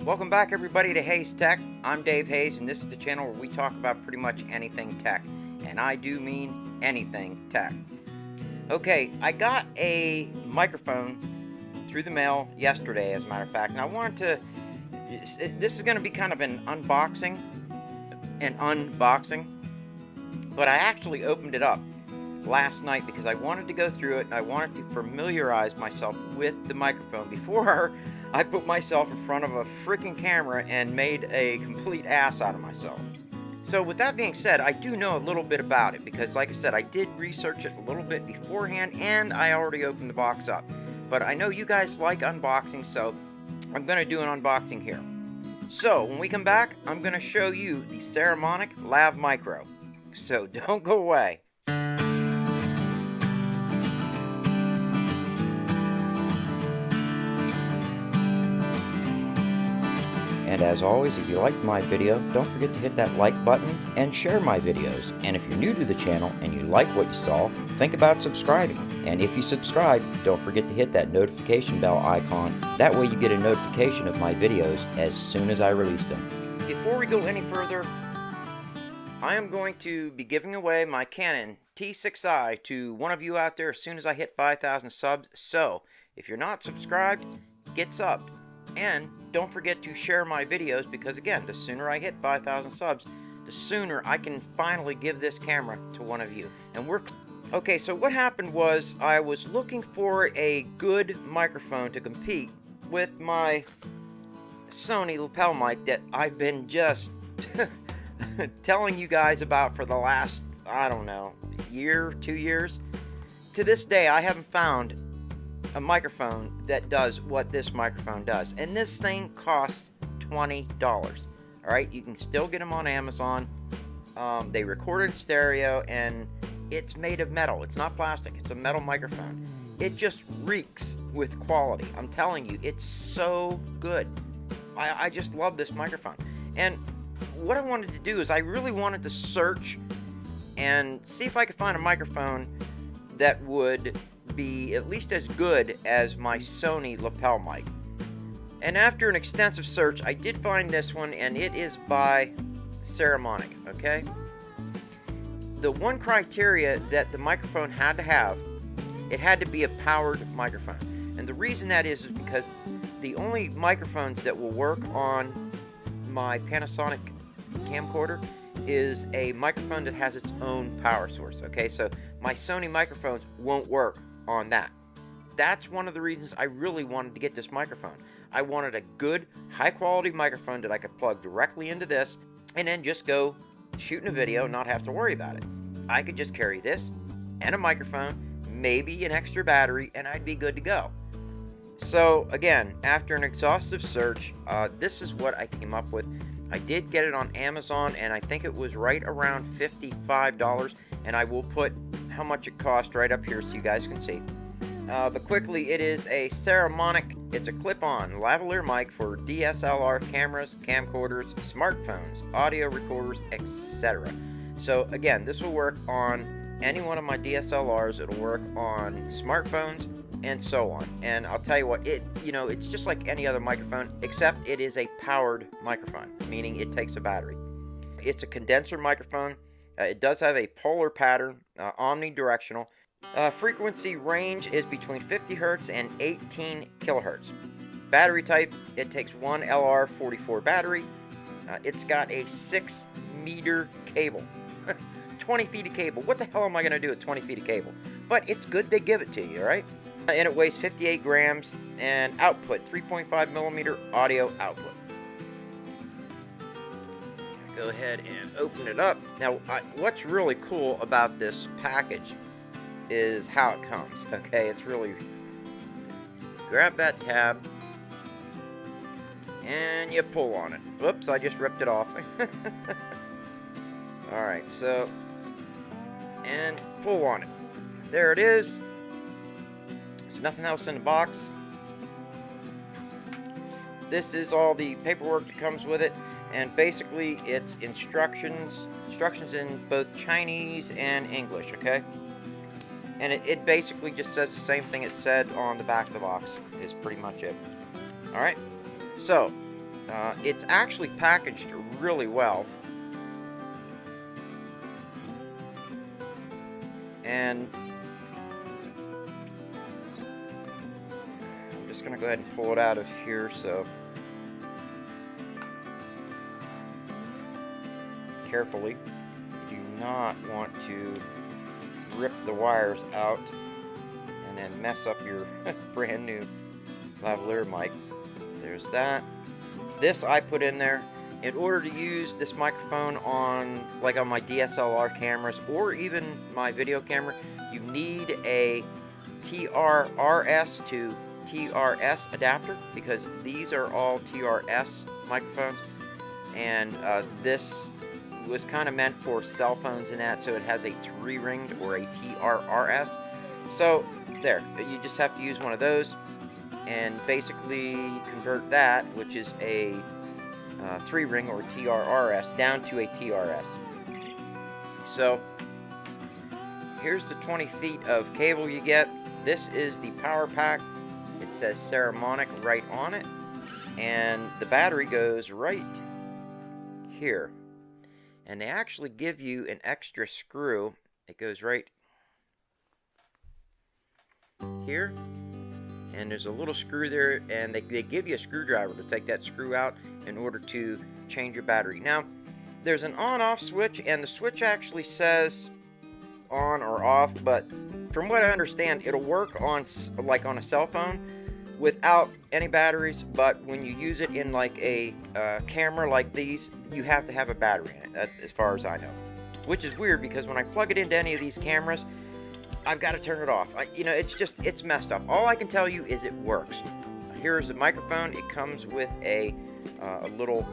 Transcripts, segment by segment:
Welcome back everybody to Hayes Tech. I'm Dave Hayes and this is the channel where we talk about pretty much anything tech. And I do mean anything tech. Okay, I got a microphone through the mail yesterday, as a matter of fact, and I wanted to, this is going to be kind of an unboxing, but I actually opened it up last night because I wanted to go through it and I wanted to familiarize myself with the microphone before I put myself in front of a freaking camera and made a complete ass out of myself. So with that being said, I do know a little bit about it because, like I said, I did research it a little bit beforehand and I already opened the box up. But I know you guys like unboxing, so I'm going to do an unboxing here. So when we come back, I'm going to show you the Saramonic LavMicro. So don't go away. And as always, if you liked my video, don't forget to hit that like button and share my videos. And if you're new to the channel and you like what you saw, think about subscribing. And if you subscribe, don't forget to hit that notification bell icon. That way you get a notification of my videos as soon as I release them. Before we go any further, I am going to be giving away my Canon T6i to one of you out there as soon as I hit 5,000 subs. So if you're not subscribed, get subbed. And don't forget to share my videos because, again, the sooner I hit 5,000 subs, the sooner I can finally give this camera to one of you. And okay, so what happened was I was looking for a good microphone to compete with my Sony lapel mic that I've been just telling you guys about for the last, I don't know, year, 2 years. To this day, I haven't found a microphone that does what this microphone does, and this thing costs $20. Alright, you can still get them on Amazon. They record in stereo and it's made of metal. It's not plastic, it's a metal microphone. It just reeks with quality. I'm telling you, it's so good. I just love this microphone. And what I wanted to do is I really wanted to search and see if I could find a microphone that would be at least as good as my Sony lapel mic. And after an extensive search, I did find this one, and it is by Saramonic, okay? The one criteria that the microphone had to have, it had to be a powered microphone. And the reason that is because the only microphones that will work on my Panasonic camcorder is a microphone that has its own power source, okay? So my Sony microphones won't work on that. That's one of the reasons I really wanted to get this microphone. I wanted a good, high-quality microphone that I could plug directly into this and then just go shooting a video and not have to worry about it. I could just carry this and a microphone, maybe an extra battery, and I'd be good to go. So again, after an exhaustive search, this is what I came up with. I did get it on Amazon, and I think it was right around $55, and I will put how much it cost right up here so you guys can see. But quickly, it is a Saramonic, it's a clip-on lavalier mic for DSLR cameras, camcorders, smartphones, audio recorders, etc. So again, this will work on any one of my DSLRs, it'll work on smartphones, and so on. And I'll tell you what, it's just like any other microphone, except it is a powered microphone, meaning it takes a battery. It's a condenser microphone. It does have a polar pattern, omnidirectional. Frequency range is between 50 Hertz and 18 kilohertz. Battery type, it takes one LR44 battery. It's got a 6-meter cable. 20 feet of cable. What the hell am I going to do with 20 feet of cable? But it's good they give it to you, right? And it weighs 58 grams and output 3.5 millimeter audio output. Go ahead and open it up. Now, what's really cool about this package is how it comes. Okay, it's really, grab that tab and you pull on it. Whoops, I just ripped it off. Alright, so, and pull on it. There it is. There's nothing else in the box. This is all the paperwork that comes with it. And basically, it's instructions in both Chinese and English, okay? And it basically just says the same thing it said on the back of the box, is pretty much it. Alright, so It's actually packaged really well. And I'm just going to go ahead and pull it out of here. So carefully, you do not want to rip the wires out and then mess up your brand new lavalier mic. There's that. This I put in there in order to use this microphone on, like on my DSLR cameras or even my video camera. You need a TRRS to TRS adapter, because these are all TRS microphones, and this was kind of meant for cell phones and that, so it has a 3-ringed or a TRRS. So there, you just have to use one of those and basically convert that, which is a 3-ring or TRRS, down to a TRS. So here's the 20 feet of cable you get. This is the power pack. It says Saramonic right on it, and the battery goes right here. And they actually give you an extra screw. It goes right here. And there's a little screw there, and they give you a screwdriver to take that screw out in order to change your battery. Now, there's an on-off switch, and the switch actually says on or off, but from what I understand, it'll work on like on a cell phone without any batteries, but when you use it in like a camera like these, you have to have a battery in it. That's as far as I know, which is weird because when I plug it into any of these cameras, I've got to turn it off. It's messed up. All I can tell you is it works. Here's the microphone. It comes with a little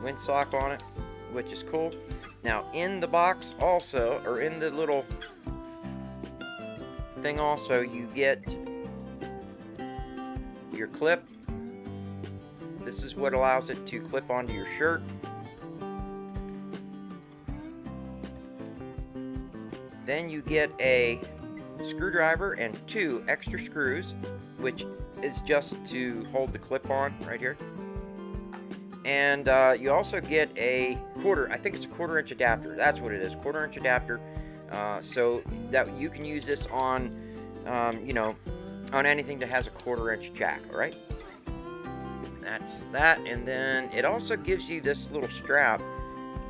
windsock on it, which is cool. Now in the box also, or in the little thing also, you get your clip. This is what allows it to clip onto your shirt. Then you get a screwdriver and 2 extra screws, which is just to hold the clip on right here. And you also get a I think it's a 1/4-inch adapter. That's what it is, 1/4-inch adapter, so that you can use this on, on anything that has a 1/4-inch jack. All right, that's that. And then it also gives you this little strap.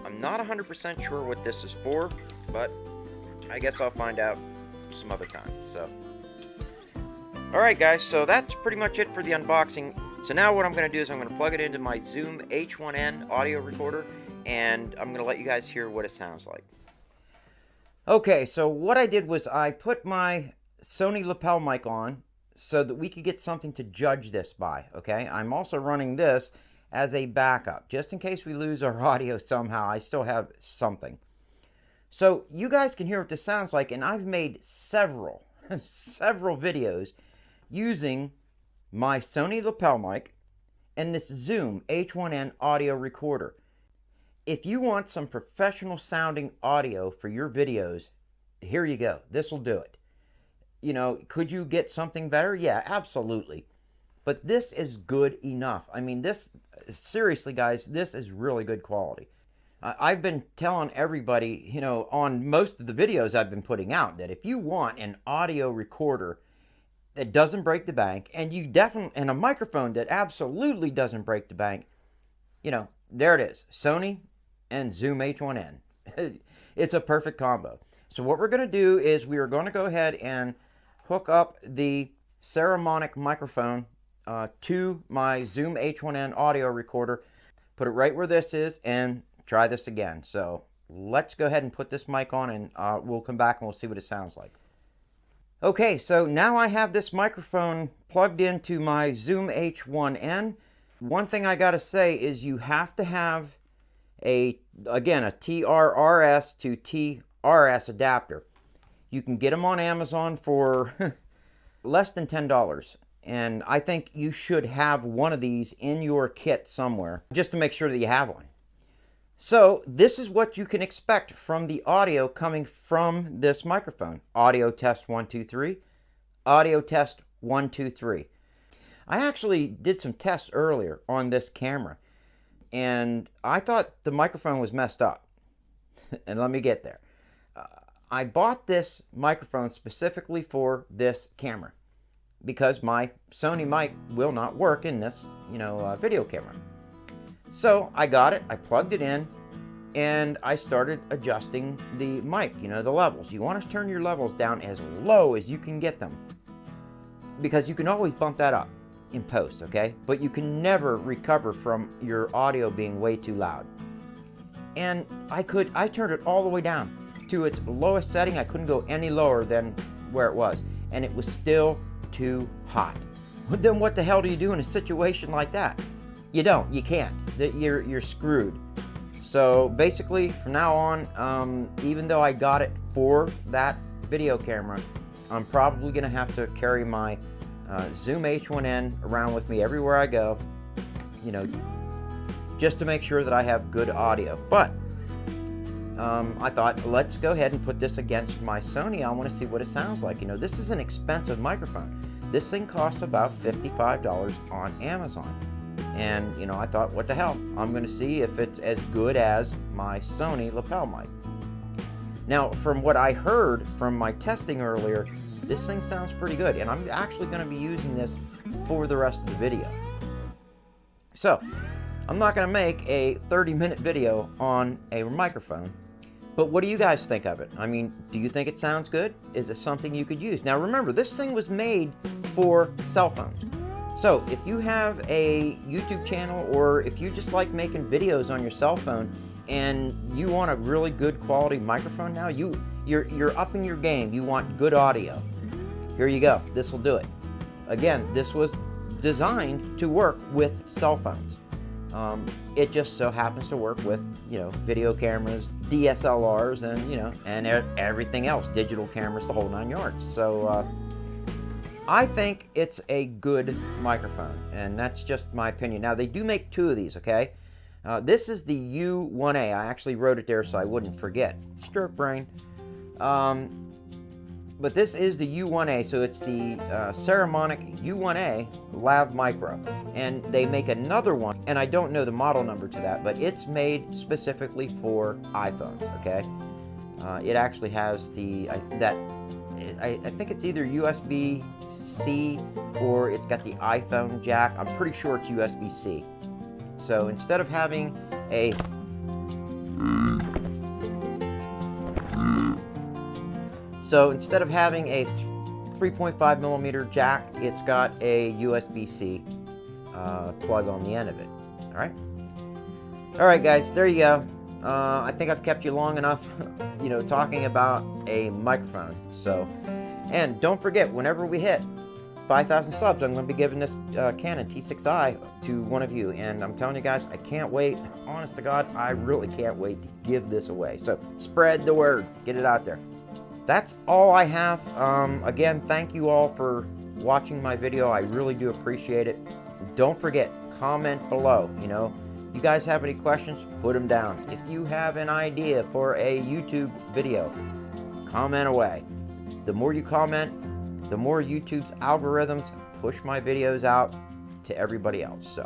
I'm not 100% sure what this is for, but I guess I'll find out some other time. So, alright guys, so that's pretty much it for the unboxing. So now what I'm going to do is I'm going to plug it into my Zoom H1N audio recorder, and I'm going to let you guys hear what it sounds like. Okay, so what I did was I put my Sony lapel mic on so that we could get something to judge this by, okay? I'm also running this as a backup, just in case we lose our audio somehow. I still have something. So you guys can hear what this sounds like, and I've made several videos using my Sony lapel mic and this Zoom H1N audio recorder. If you want some professional sounding audio for your videos, here you go. This will do it. You know, could you get something better? Yeah, absolutely. But this is good enough. I mean, this, seriously guys, this is really good quality. I've been telling everybody, you know, on most of the videos I've been putting out, that if you want an audio recorder that doesn't break the bank, and and a microphone that absolutely doesn't break the bank, you know, there it is. Sony and Zoom H1N. It's a perfect combo. So what we're going to do is we are going to go ahead and hook up the Saramonic microphone to my Zoom H1N audio recorder, put it right where this is, and try this again. So let's go ahead and put this mic on, and we'll come back and we'll see what it sounds like. Okay, so now I have this microphone plugged into my Zoom H1N. One thing I gotta say is you have to have a TRRS to TRS adapter. You can get them on Amazon for less than $10. And I think you should have one of these in your kit somewhere, just to make sure that you have one. So this is what you can expect from the audio coming from this microphone. Audio test 1, 2, 3. Audio test 1, 2, 3. I actually did some tests earlier on this camera, and I thought the microphone was messed up. And let me get there. I bought this microphone specifically for this camera because my Sony mic will not work in this, video camera. So I got it, I plugged it in, and I started adjusting the mic, the levels. You want to turn your levels down as low as you can get them, because you can always bump that up in post, okay? But you can never recover from your audio being way too loud. And I turned it all the way down to its lowest setting. I couldn't go any lower than where it was, and it was still too hot. Then what the hell do you do in a situation like that? You can't. You're screwed. So basically, from now on, even though I got it for that video camera, I'm probably going to have to carry my Zoom H1N around with me everywhere I go, just to make sure that I have good audio. But I thought, let's go ahead and put this against my Sony. I want to see what it sounds like. This is an expensive microphone. This thing costs about $55 on Amazon. And, I thought, what the hell? I'm going to see if it's as good as my Sony lapel mic. Now, from what I heard from my testing earlier, this thing sounds pretty good. And I'm actually going to be using this for the rest of the video. So, I'm not going to make a 30-minute video on a microphone. But what do you guys think of it? I mean, do you think it sounds good? Is it something you could use? Now, remember, this thing was made for cell phones. So if you have a YouTube channel, or if you just like making videos on your cell phone and you want a really good quality microphone now, you're upping your game, you want good audio, here you go. This will do it. Again, this was designed to work with cell phones. It just so happens to work with, video cameras, DSLRs, and everything else, digital cameras, the whole 9 yards. So I think it's a good microphone, and that's just my opinion. Now, they do make 2 of these, okay? This is the U1A. I actually wrote it there so I wouldn't forget. Stroke brain. But this is the U1A, so it's the Saramonic U1A LavMicro. And they make another one, and I don't know the model number to that, but it's made specifically for iPhones, okay? It actually has I think it's either USB-C or it's got the iPhone jack. I'm pretty sure it's USB-C. So instead of having a So instead of having a 3.5 millimeter jack, it's got a USB-C plug on the end of it. All right, guys, there you go. I think I've kept you long enough, talking about a microphone. So, and don't forget, whenever we hit 5,000 subs, I'm going to be giving this Canon T6i to one of you. And I'm telling you guys, I can't wait. Honest to God, I really can't wait to give this away. So spread the word. Get it out there. That's all I have. Again, thank you all for watching my video. I really do appreciate it. Don't forget, comment below. You guys have any questions, put them down. If you have an idea for a YouTube video, comment away. The more you comment, the more YouTube's algorithms push my videos out to everybody else. So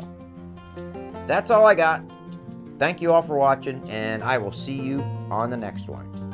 that's all I got. Thank you all for watching, and I will see you on the next one.